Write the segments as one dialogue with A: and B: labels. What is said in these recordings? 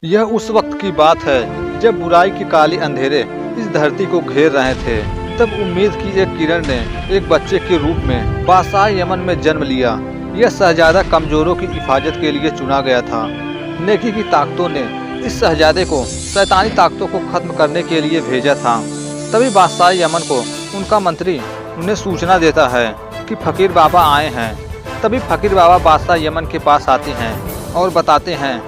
A: यह उस वक्त की बात है जब बुराई के काले अंधेरे इस धरती को घेर रहे थे। तब उम्मीद की एक किरण ने एक बच्चे के रूप में बादशाह यमन में जन्म लिया। यह शहजादा कमजोरों की हिफाजत के लिए चुना गया था। नेकी की ताकतों ने इस शहजादे को शैतानी ताकतों को खत्म करने के लिए भेजा था। तभी बादशाह यमन को उनका मंत्री उन्हें सूचना देता है कि फकीर बाबा आए हैं। तभी फकीर बाबा बादशाह यमन के पास आते हैं और बताते हैं,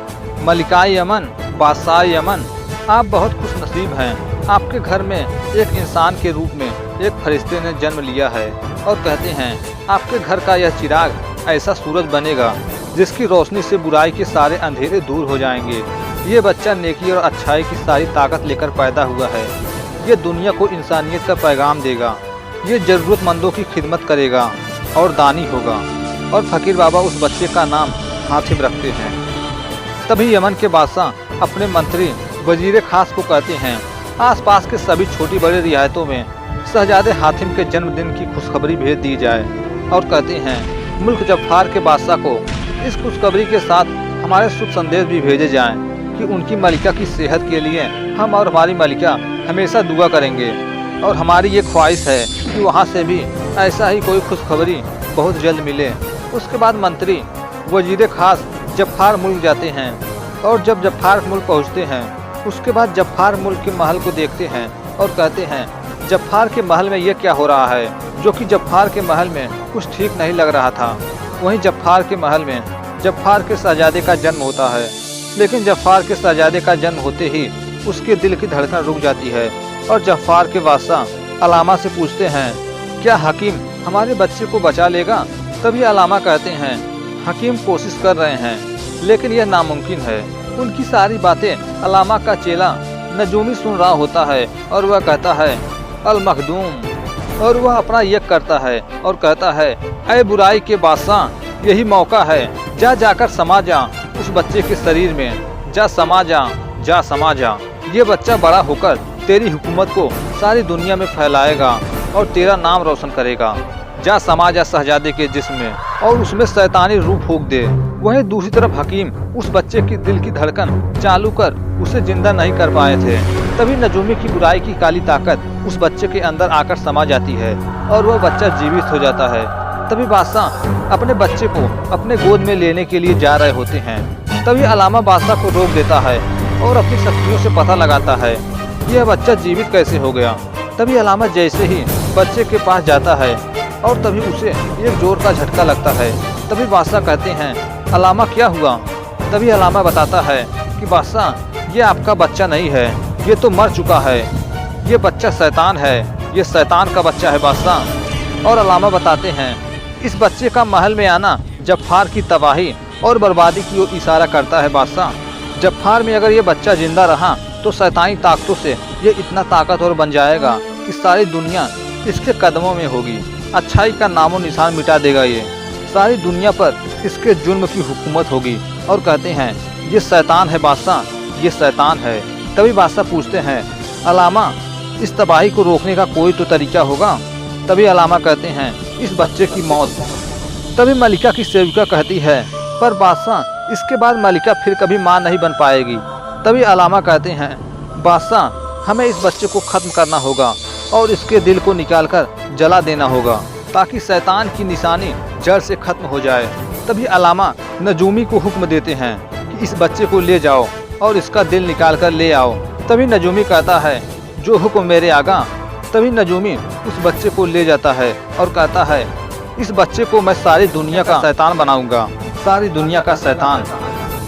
A: मलिका यमन, बादशाह यमन, आप बहुत खुश नसीब हैं। आपके घर में एक इंसान के रूप में एक फरिश्ते ने जन्म लिया है और कहते हैं आपके घर का यह चिराग ऐसा सूरज बनेगा जिसकी रोशनी से बुराई के सारे अंधेरे दूर हो जाएंगे। ये बच्चा नेकी और अच्छाई की सारी ताकत लेकर पैदा हुआ है। ये दुनिया को इंसानियत का पैगाम देगा। ये ज़रूरतमंदों की खिदमत करेगा और दानी होगा। और फकीर बाबा उस बच्चे का नाम हातिम रखते हैं। तभी यमन के बादशाह अपने मंत्री वजीर खास को कहते हैं, आसपास के सभी छोटी बड़ी रियायतों में शहजादे हातिम के जन्मदिन की खुशखबरी भेज दी जाए। और कहते हैं मुल्क जफ़ार के बादशाह को इस खुशखबरी के साथ हमारे शुभ संदेश भी भेजे जाएं कि उनकी मलिका की सेहत के लिए हम और हमारी मलिका हमेशा दुआ करेंगे। और हमारी ये ख्वाहिश है कि वहाँ से भी ऐसा ही कोई खुशखबरी बहुत जल्द मिले। उसके बाद मंत्री वजीर खास जफ़ार मुल्क जाते हैं और जब जफ़ार मुल्क पहुँचते हैं उसके बाद जफ़ार मुल्क के महल को देखते हैं और कहते हैं जफ़ार के महल में ये क्या हो रहा है, जो कि जफ़ार के महल में कुछ ठीक नहीं लग रहा था। वहीं जफ़ार के महल में जफ़ार के शहजादे का जन्म होता है। लेकिन जफ़ार के शहजादे का जन्म होते ही उसके दिल की धड़कन रुक जाती है और जफ़ार के बादशाह अलामा से पूछते हैं, क्या हकीम हमारे बच्चे को बचा लेगा? तभी अलामा कहते हैं, हकीम कोशिश कर रहे हैं लेकिन यह नामुमकिन है। उनकी सारी बातें अलामा का चेला नजूमी सुन रहा होता है और वह कहता है, अल मखदूम। और वह अपना यक करता है और कहता है, ऐ बुराई के बादशाह, यही मौका है, जाकर समा जा उस बच्चे के शरीर में, जा समा जा। ये बच्चा बड़ा होकर तेरी हुकूमत को सारी दुनिया में फैलाएगा और तेरा नाम रोशन करेगा। जा समा जा शहजादे के जिस्म में और उसमें शैतानी रूप फूंक दे। वहीं दूसरी तरफ हकीम उस बच्चे की दिल की धड़कन चालू कर उसे जिंदा नहीं कर पाए थे। तभी नजूमी की बुराई की काली ताकत उस बच्चे के अंदर आकर समा जाती है और वह बच्चा जीवित हो जाता है। तभी बादशाह अपने बच्चे को अपने गोद में लेने के लिए जा रहे होते हैं। तभी अलामा बादशाह को रोक देता है और अपनी शक्तियों से पता लगाता है यह बच्चा जीवित कैसे हो गया। तभी अलामा जैसे ही बच्चे के पास जाता है और तभी उसे एक जोर का झटका लगता है। तभी बादशाह कहते हैं, अलामा क्या हुआ? तभी अलामा बताता है कि बादशाह ये आपका बच्चा नहीं है, ये तो मर चुका है। ये बच्चा शैतान है, ये शैतान का बच्चा है बादशाह। और अलामा बताते हैं इस बच्चे का महल में आना जफ़ार की तबाही और बर्बादी की ओर इशारा करता है बादशाह। जफ़ार में अगर ये बच्चा जिंदा रहा तो शैतानी ताकतों से ये इतना ताकतवर बन जाएगा कि सारी दुनिया इसके कदमों में होगी। अच्छाई का नामो निशान मिटा देगा। ये सारी दुनिया पर इसके जुल्म की हुकूमत होगी। और कहते हैं ये शैतान है बादशाह, ये शैतान है। तभी बादशाह पूछते हैं, अलामा इस तबाही को रोकने का कोई तो तरीका होगा? तभी अलामा कहते हैं, इस बच्चे की मौत। तभी मलिका की सेविका कहती है, पर बादशाह इसके बाद मलिका फिर कभी मां नहीं बन पाएगी। तभी अलामा कहते हैं, बादशाह हमें इस बच्चे को ख़त्म करना होगा और इसके दिल को निकालकर जला देना होगा ताकि शैतान की निशानी जड़ से खत्म हो जाए। तभी अलामा नजूमी को हुक्म देते हैं कि इस बच्चे को ले जाओ और इसका दिल निकाल कर ले आओ। तभी नजूमी कहता है, जो हुक्म मेरे आगा। तभी नजूमी उस बच्चे को ले जाता है और कहता है, इस बच्चे को मैं सारी दुनिया का शैतान बनाऊंगा, सारी दुनिया का शैतान।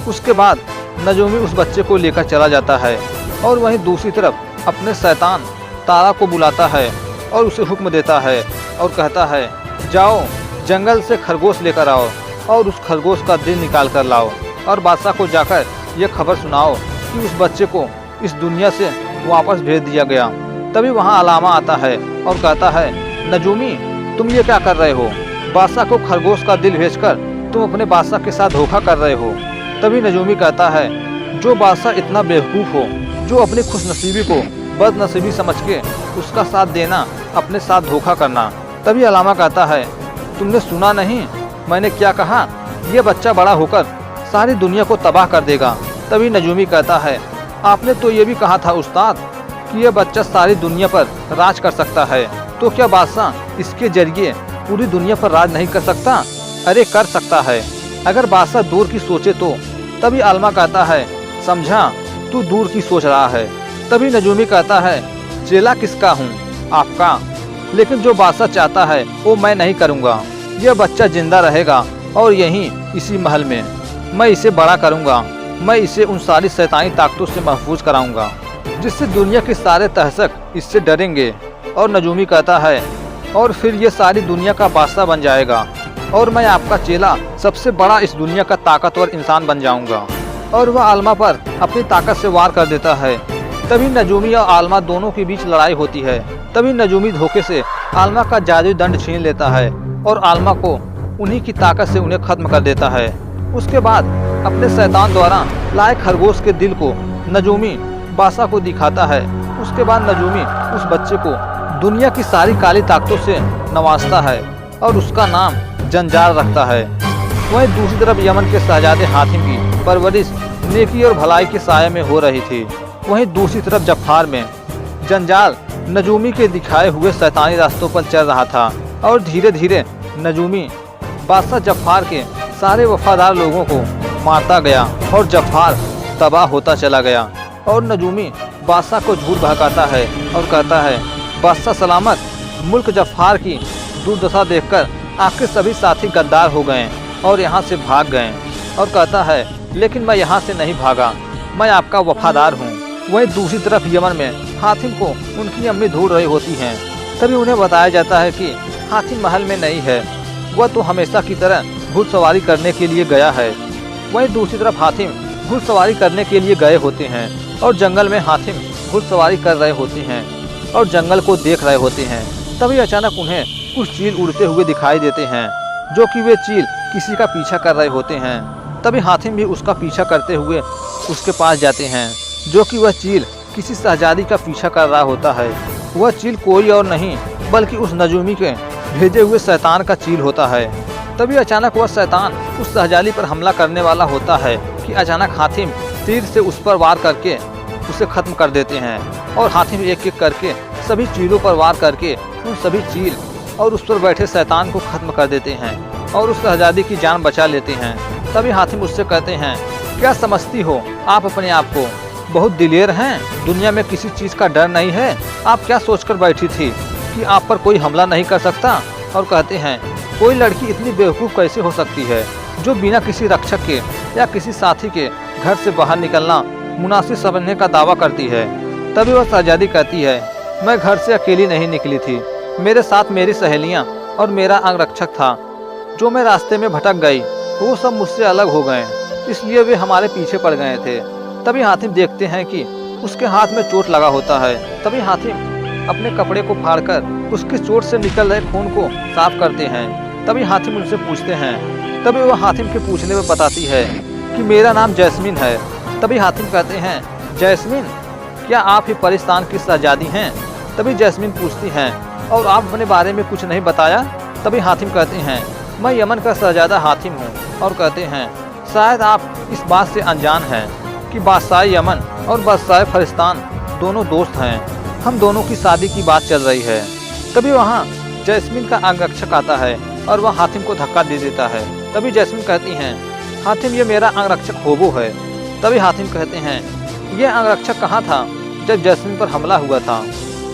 A: उसके बाद नजूमी उस बच्चे को लेकर चला जाता है और वहीं दूसरी तरफ अपने शैतान तारा को बुलाता है और उसे हुक्म देता है और कहता है, जाओ जंगल से खरगोश लेकर आओ और उस खरगोश का दिल निकाल कर लाओ और बादशाह को जाकर यह खबर सुनाओ कि उस बच्चे को इस दुनिया से वापस भेज दिया गया। तभी वहाँ अलामा आता है और कहता है, नजूमी तुम ये क्या कर रहे हो? बादशाह को खरगोश का दिल भेजकर तुम अपने बादशाह के साथ धोखा कर रहे हो। तभी नजूमी कहता है, जो बादशाह इतना बेवकूफ़ हो, जो अपनी खुशनसीबी को बदनसीबी समझ के उसका साथ देना, अपने साथ धोखा करना। तभी अलामा कहता है, तुमने सुना नहीं मैंने क्या कहा? यह बच्चा बड़ा होकर सारी दुनिया को तबाह कर देगा तभी नजूमी कहता है, आपने तो ये भी कहा था उस्ताद कि यह बच्चा सारी दुनिया पर राज कर सकता है, तो क्या बादशाह इसके जरिए पूरी दुनिया पर राज नहीं कर सकता? अरे कर सकता है, अगर बादशाह दूर की सोचे तो। तभी आलमा कहता है, समझा, तू दूर की सोच रहा है। तभी नजूमी कहता है, चेला किसका हूँ? आपका। लेकिन जो बादशाह चाहता है वो मैं नहीं करूँगा। यह बच्चा जिंदा रहेगा और यहीं इसी महल में मैं इसे बड़ा करूँगा। मैं इसे उन सारी शैतानी ताकतों से महफूज कराऊंगा जिससे दुनिया के सारे तहसक इससे डरेंगे। और नजूमी कहता है, और फिर ये सारी दुनिया का बादशाह बन जाएगा और मैं आपका चेला सबसे बड़ा इस दुनिया का ताकतवर इंसान बन जाऊंगा। और वह आलमा पर अपनी ताकत से वार कर देता है। तभी नजूमी और आलमा दोनों के बीच लड़ाई होती है। तभी नजूमी धोखे से आलमा का जादुई दंड छीन लेता है और आलमा को उन्हीं की ताकत से उन्हें खत्म कर देता है। उसके बाद अपने शैतान द्वारा लाए खरगोश के दिल को नजूमी बादशाह को दिखाता है। उसके बाद नजूमी उस बच्चे को दुनिया की सारी काली ताकतों से नवाजता है और उसका नाम जंजाल रखता है। वहीं दूसरी तरफ यमन के शहजादे हातिम की परवरिश नेकी और भलाई के साये में हो रही थी। वहीं दूसरी तरफ जफार में जंजाल नजूमी के दिखाए हुए शैतानी रास्तों पर चल रहा था और धीरे धीरे नजूमी बादशाह जफार के सारे वफादार लोगों को मारता गया और जफार तबाह होता चला गया। और नजूमी बादशाह को झूठ बहकाता है और कहता है, बादशाह सलामत। मुल्क जफार की दुर्दशा देखकर आपके सभी साथी गद्दार हो गए और यहाँ से भाग गए। और कहता है, लेकिन मैं यहाँ से नहीं भागा, मैं आपका वफादार हूँ। वहीं दूसरी तरफ यमन में हातिम को उनकी अम्मी ढूंढ रही होती हैं। तभी उन्हें बताया जाता है कि हातिम महल में नहीं है, वह तो हमेशा की तरह घुड़सवारी करने के लिए गया है। वहीं दूसरी तरफ हातिम घुड़सवारी करने के लिए गए होते हैं और जंगल में हातिम घुड़सवारी कर रहे होते हैं और जंगल को देख रहे होते हैं। तभी अचानक उन्हें कुछ चील उड़ते हुए दिखाई देते हैं, जो कि वे चील किसी का पीछा कर रहे होते हैं। तभी हातिम भी उसका पीछा करते हुए उसके पास जाते हैं, जो कि वह चील किसी शहजादी का पीछा कर रहा होता है। वह चील कोई और नहीं बल्कि उस नजूमी के भेजे हुए शैतान का चील होता है। तभी अचानक वह शैतान उस शहजादी पर हमला करने वाला होता है कि अचानक हातिम तीर से उस पर वार करके उसे खत्म कर देते हैं। और हातिम एक एक करके सभी चीलों पर वार करके उन सभी चील और उस पर बैठे शैतान को खत्म कर देते हैं और उस शहजादी की जान बचा लेते हैं। तभी हातिम उससे कहते हैं, क्या समझती हो आप अपने आप को? बहुत दिलेर हैं, दुनिया में किसी चीज का डर नहीं है। आप क्या सोचकर बैठी थी कि आप पर कोई हमला नहीं कर सकता? और कहते हैं, कोई लड़की इतनी बेवकूफ़ कैसे हो सकती है जो बिना किसी रक्षक के या किसी साथी के घर से बाहर निकलना मुनासिब समझने का दावा करती है। तभी वह शहजादी कहती है, मैं घर से अकेली नहीं निकली थी, मेरे साथ मेरी सहेलियां और मेरा अंगरक्षक था। जो मैं रास्ते में भटक गई वो सब मुझसे अलग हो गए, इसलिए वे हमारे पीछे पड़ गए थे। तभी हातिम देखते हैं कि उसके हाथ में चोट लगा होता है। तभी हातिम अपने कपड़े को फाड़कर उसकी चोट से निकल रहे खून को साफ करते हैं। तभी हातिम उनसे पूछते हैं। तभी वह हातिम के पूछने में बताती है कि मेरा नाम जैस्मीन है। तभी हातिम कहते हैं, जैस्मीन, क्या आप ही परिस्तान की शहजादी हैं? तभी जैस्मीन पूछती हैं, और आप अपने बारे में कुछ नहीं बताया? तभी हातिम कहते हैं, मैं यमन का शहजादा हातिम हूँ। और कहते हैं, शायद आप इस बात से अनजान हैं कि बादशाह यमन और बादशाह फरिस्तान दोनों दोस्त हैं। हम दोनों की शादी की बात चल रही है। तभी वहाँ जैस्मीन का अंगरक्षक आता है और वह हातिम को धक्का दे देता है। तभी जैस्मीन कहती हैं, हातिम, ये मेरा अंगरक्षक होबो है। तभी हातिम कहते हैं, यह अंगरक्षक कहाँ था जब जैस्मीन पर हमला हुआ था?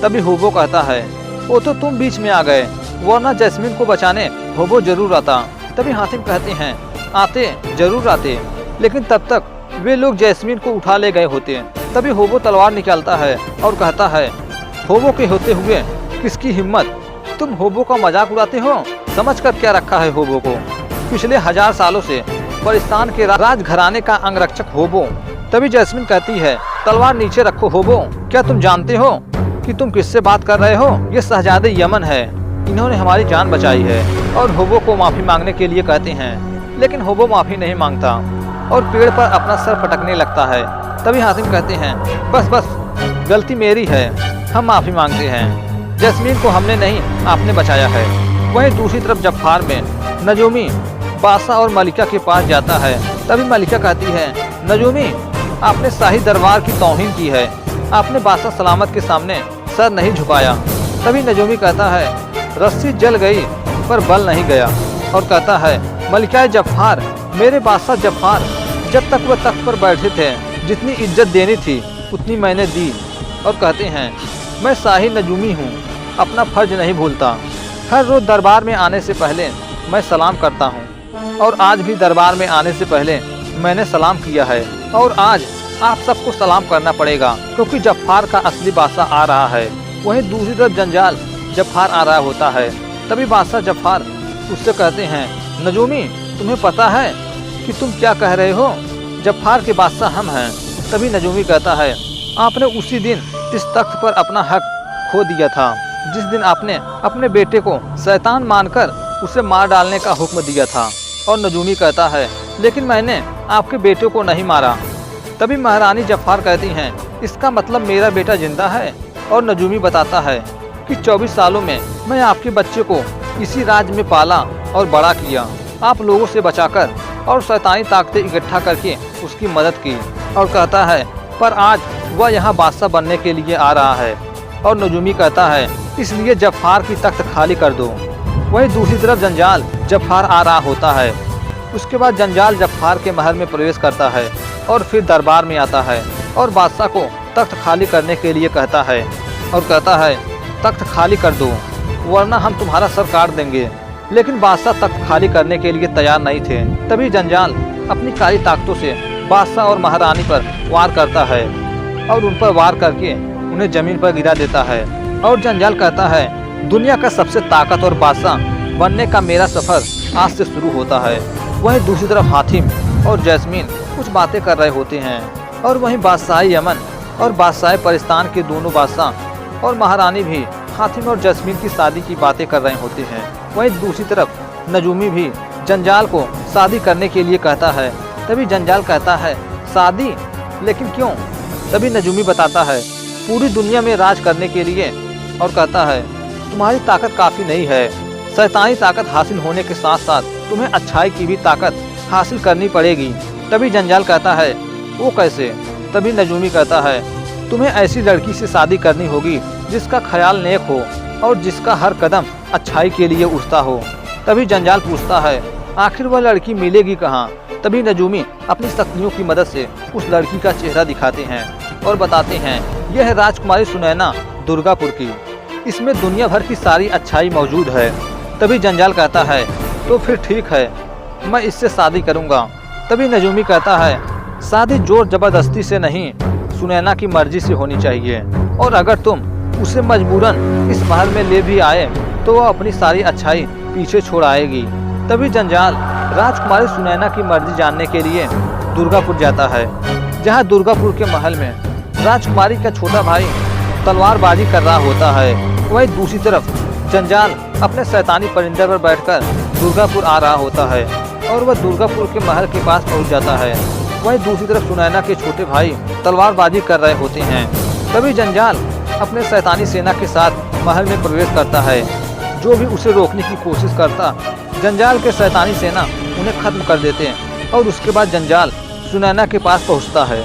A: तभी होबो कहता है, वो तो तुम बीच में आ गए, वरना जैस्मीन को बचाने होबो जरूर आता। तभी हातिम कहते हैं, आते जरूर आते, लेकिन तब तक वे लोग जैस्मीन को उठा ले गए होते। तभी होबो तलवार निकालता है और कहता है, होबो के होते हुए किसकी हिम्मत? तुम होबो का मजाक उड़ाते हो? समझकर क्या रखा है होबो को? पिछले 1000 सालों से परिस्तान के राजघराने का अंगरक्षक होबो। तभी जैस्मीन कहती है, तलवार नीचे रखो होबो, क्या तुम जानते हो कि तुम किससे बात कर रहे हो? ये शहजादे यमन है, इन्होंने हमारी जान बचाई है। और होबो को माफी मांगने के लिए कहते हैं, लेकिन होबो माफी नहीं मांगता और पेड़ पर अपना सर पटकने लगता है। तभी हातिम कहते हैं, बस बस, गलती मेरी है, हम माफी मांगते हैं। जैस्मीन को हमने नहीं, आपने बचाया है। वहीं दूसरी तरफ जफार में नजूमी बादशाह और मलिका के पास जाता है। तभी मलिका कहती है, नजूमी, आपने शाही दरबार की तौहीन की है। आपने बादशाह सलामत के सामने सर नहीं झुकाया। तभी नजूमी कहता है रस्सी जल गई पर बल नहीं गया, और कहता है मलिका जफ़ार, मेरे बादशाह जफ़ार, जब तक वह तख्त पर बैठे थे जितनी इज्जत देनी थी उतनी मैंने दी। और कहते हैं मैं शाही नजूमी हूँ, अपना फर्ज नहीं भूलता। हर रोज़ दरबार में आने से पहले मैं सलाम करता हूँ, और आज भी दरबार में आने से पहले मैंने सलाम किया है, और आज आप सबको सलाम करना पड़ेगा क्योंकि जफ़ार का असली बादशाह आ रहा है। वहीं दूसरी तरफ जंजाल जफ़ार आ रहा होता है। तभी बादशाह जफ़ार उससे कहते हैं नजूमी, तुम्हें पता है कि तुम क्या कह रहे हो? जफ़ार के बादशाह हम हैं। तभी नजूमी कहता है आपने उसी दिन इस तख्त पर अपना हक खो दिया था जिस दिन आपने अपने बेटे को शैतान मानकर उसे मार डालने का हुक्म दिया था। और नजूमी कहता है लेकिन मैंने आपके बेटे को नहीं मारा। तभी महारानी जफ़ार कहती हैं इसका मतलब मेरा बेटा जिंदा है। और नजूमी बताता है कि 24 सालों में मैं आपके बच्चे को इसी राज्य में पाला और बड़ा किया, आप लोगों से बचाकर और शैतानी ताकतें इकट्ठा करके उसकी मदद की। और कहता है पर आज वह यहाँ बादशाह बनने के लिए आ रहा है। और नजूमी कहता है इसलिए जफ़ार की तख्त खाली कर दो। वहीं दूसरी तरफ जंजाल जफ़ार आ रहा होता है। उसके बाद जंजाल जफ़ार के महल में प्रवेश करता है और फिर दरबार में आता है और बादशाह को तख्त खाली करने के लिए कहता है, और कहता है तख्त खाली कर दो वरना हम तुम्हारा सर काट देंगे। लेकिन बादशाह तख्त खाली करने के लिए तैयार नहीं थे। तभी जंजाल अपनी काली ताकतों से बादशाह और महारानी पर वार करता है और उन पर वार करके उन्हें जमीन पर गिरा देता है। और जंजाल कहता है दुनिया का सबसे ताकतवर बादशाह बनने का मेरा सफर आज से शुरू होता है। वहीं दूसरी तरफ हातिम और जैस्मीन कुछ बातें कर रहे होते हैं, और वहीं बादशाह यमन और बादशाह परिस्तान के दोनों बादशाह और महारानी भी हातिम और जैस्मीन की शादी की बातें कर रहे होते हैं। वहीं दूसरी तरफ नजूमी भी जंजाल को शादी करने के लिए कहता है। तभी जंजाल कहता है शादी, लेकिन क्यों? तभी नजूमी बताता है पूरी दुनिया में राज करने के लिए, और कहता है तुम्हारी ताकत काफ़ी नहीं है। शैतानी ताकत हासिल होने के साथ साथ तुम्हें अच्छाई की भी ताकत हासिल करनी पड़ेगी। तभी जंजाल कहता है वो कैसे? तभी नजूमी कहता है तुम्हें ऐसी लड़की से शादी करनी होगी जिसका ख्याल नेक हो और जिसका हर कदम अच्छाई के लिए उठता हो। तभी जंजाल पूछता है आखिर वह लड़की मिलेगी कहाँ? तभी नजूमी अपनी शक्तियों की मदद से उस लड़की का चेहरा दिखाते हैं और बताते हैं यह है राजकुमारी सुनैना दुर्गापुर की, इसमें दुनिया भर की सारी अच्छाई मौजूद है। तभी जंजाल कहता है तो फिर ठीक है, मैं इससे शादी करूँगा। तभी नजूमी कहता है शादी जोर जबरदस्ती से नहीं, सुनैना की मर्जी से होनी चाहिए, और अगर तुम उसे मजबूरन इस महल में ले भी आए तो वह अपनी सारी अच्छाई पीछे छोड़ आएगी। तभी जंजाल राजकुमारी सुनैना की मर्जी जानने के लिए दुर्गापुर जाता है, जहां दुर्गापुर के महल में राजकुमारी का छोटा भाई तलवारबाजी कर रहा होता है। वहीं दूसरी तरफ जंजाल अपने शैतानी परिंदे पर बैठकर दुर्गापुर आ रहा होता है और वह दुर्गापुर के महल के पास पहुंच जाता है। वहीं दूसरी तरफ सुनैना के छोटे भाई तलवारबाजी कर रहे होते हैं। तभी जंजाल अपने शैतानी सेना के साथ महल में प्रवेश करता है। जो भी उसे रोकने की कोशिश करता, जंजाल के शैतानी सेना उन्हें खत्म कर देते हैं, और उसके बाद जंजाल सुनैना के पास पहुंचता है।